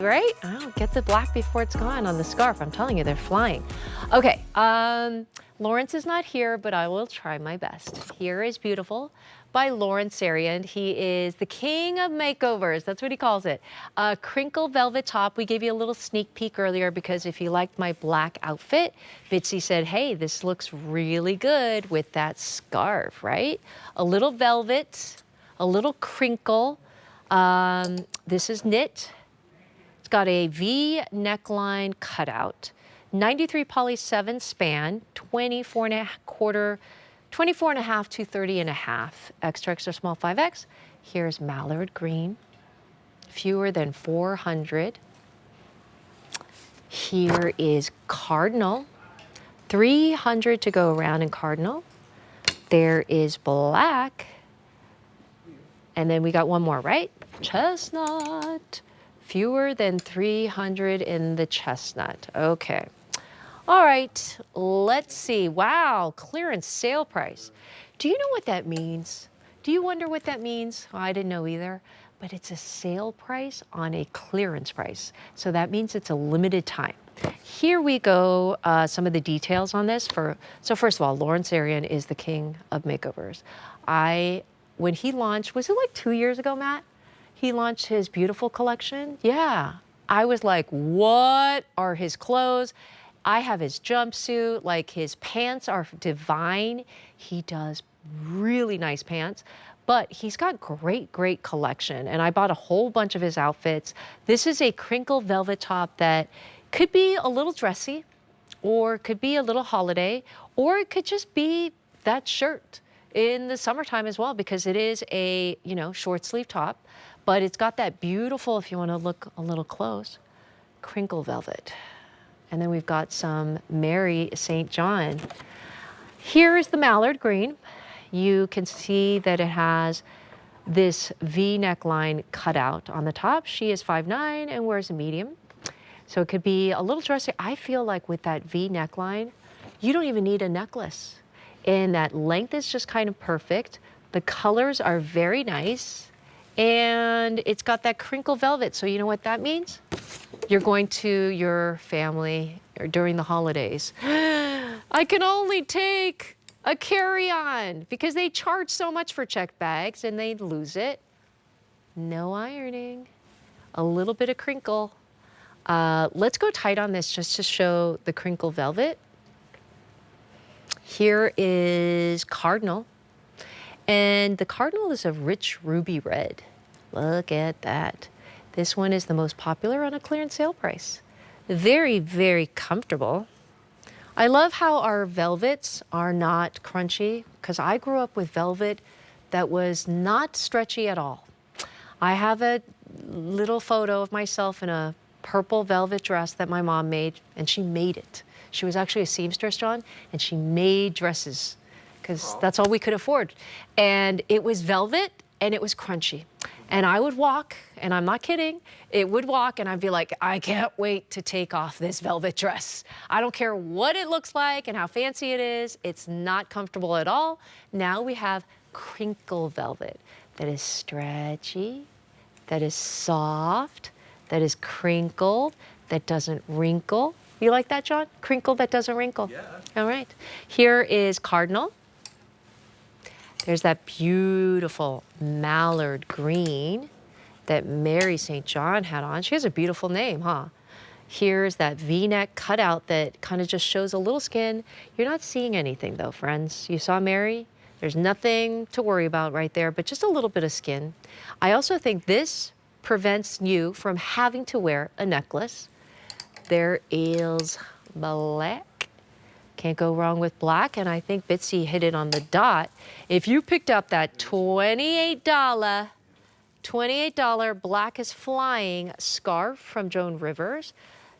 Right? Oh, get the black before it's gone on the scarf. I'm telling you, they're flying. Okay, Lawrence is not here, but I will try my best. Here is Beautiful by Lawrence Zarian. He is the king of makeovers. That's what he calls it. Crinkle velvet top. We gave you a little sneak peek earlier because if you liked my black outfit, Bitsy said, hey, this looks really good with that scarf, right? A little velvet, a little crinkle. This is knit. Got a V neckline cutout, 93 poly 7 span, 24 and a quarter, 24 and a half to 30 and a half, extra small 5X. Here's mallard green, fewer than 400. Here is cardinal, 300 to go around in cardinal. There is black. And then we got one more, right? Chestnut. Fewer than 300 in the chestnut. Okay. All right, let's see. Wow, clearance sale price. Do you know what that means? Do you wonder what that means? Oh, I didn't know either, but it's a sale price on a clearance price. So that means it's a limited time. Here we go, some of the details on this. So first of all, Lawrence Zarian is the king of makeovers. When he launched, was it like 2 years ago, Matt? He launched his Beautiful collection. Yeah, I was like, what are his clothes? I have his jumpsuit, like his pants are divine. He does really nice pants, but he's got great collection. And I bought a whole bunch of his outfits. This is a crinkle velvet top that could be a little dressy, or could be a little holiday, or it could just be that shirt in the summertime as well, because it is a, short sleeve top. But it's got that beautiful, if you want to look a little close, crinkle velvet. And then we've got some Mary St. John. Here is the mallard green. You can see that it has this V neckline cutout on the top. She is 5'9" and wears a medium. So it could be a little dressy. I feel like with that V neckline, you don't even need a necklace. And that length is just kind of perfect. The colors are very nice. And it's got that crinkle velvet. So you know what that means? You're going to your family during the holidays. I can only take a carry-on because they charge so much for checked bags and they lose it. No ironing, a little bit of crinkle. Let's go tight on this just to show the crinkle velvet. Here is cardinal. And the cardinal is a rich ruby red. Look at that. This one is the most popular on a clearance sale price. Very comfortable. I love how our velvets are not crunchy, because I grew up with velvet that was not stretchy at all. I have a little photo of myself in a purple velvet dress that my mom made, and she made it. She was actually a seamstress, John, and she made dresses because that's all we could afford. And it was velvet and it was crunchy. And I would walk, and I'm not kidding, it would walk and I'd be like, I can't wait to take off this velvet dress. I don't care what it looks like and how fancy it is, it's not comfortable at all. Now we have crinkle velvet that is stretchy, that is soft, that is crinkled, that doesn't wrinkle. You like that, John? Crinkle that doesn't wrinkle? Yeah. All right. Here is cardinal. There's that beautiful mallard green that Mary St. John had on. She has a beautiful name, huh? Here's that V-neck cutout that kind of just shows a little skin. You're not seeing anything though, friends. You saw Mary? There's nothing to worry about right there, but just a little bit of skin. I also think this prevents you from having to wear a necklace. There is black. Can't go wrong with black, and I think Bitsy hit it on the dot. If you picked up that $28 Black is Flying scarf from Joan Rivers,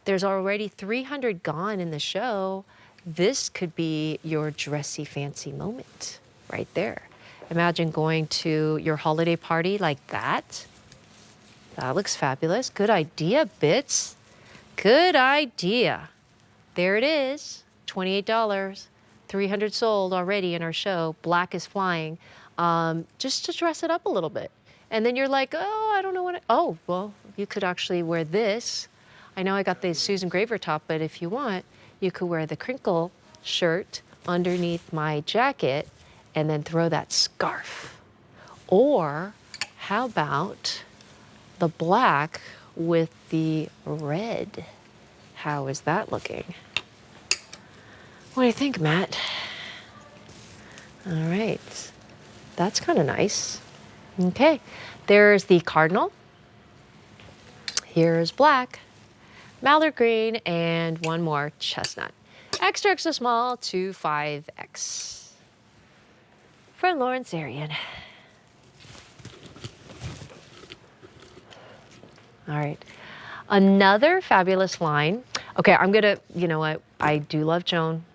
there's already 300 gone in the show. This could be your dressy fancy moment right there. Imagine going to your holiday party like that. That looks fabulous. Good idea, Bits. Good idea. There it is, $28. 300 sold already in our show. Black is Flying. Just to dress it up a little bit. And then you're like, oh, I don't know oh, well, you could actually wear this. I know I got the Susan Graver top, but if you want, you could wear the crinkle shirt underneath my jacket and then throw that scarf. Or how about the black with the red? How is that looking? What do you think, Matt? All right, that's kind of nice. Okay, there's the cardinal. Here's black, mallard green, and one more chestnut. Extra, extra small to 5X. For Lawrence Zarian. All right, another fabulous line. Okay, I'm gonna, you know what, I do love Joan,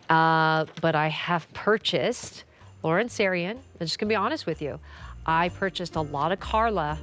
but I have purchased Lawrence Zarian. I'm just gonna be honest with you. I purchased a lot of Carla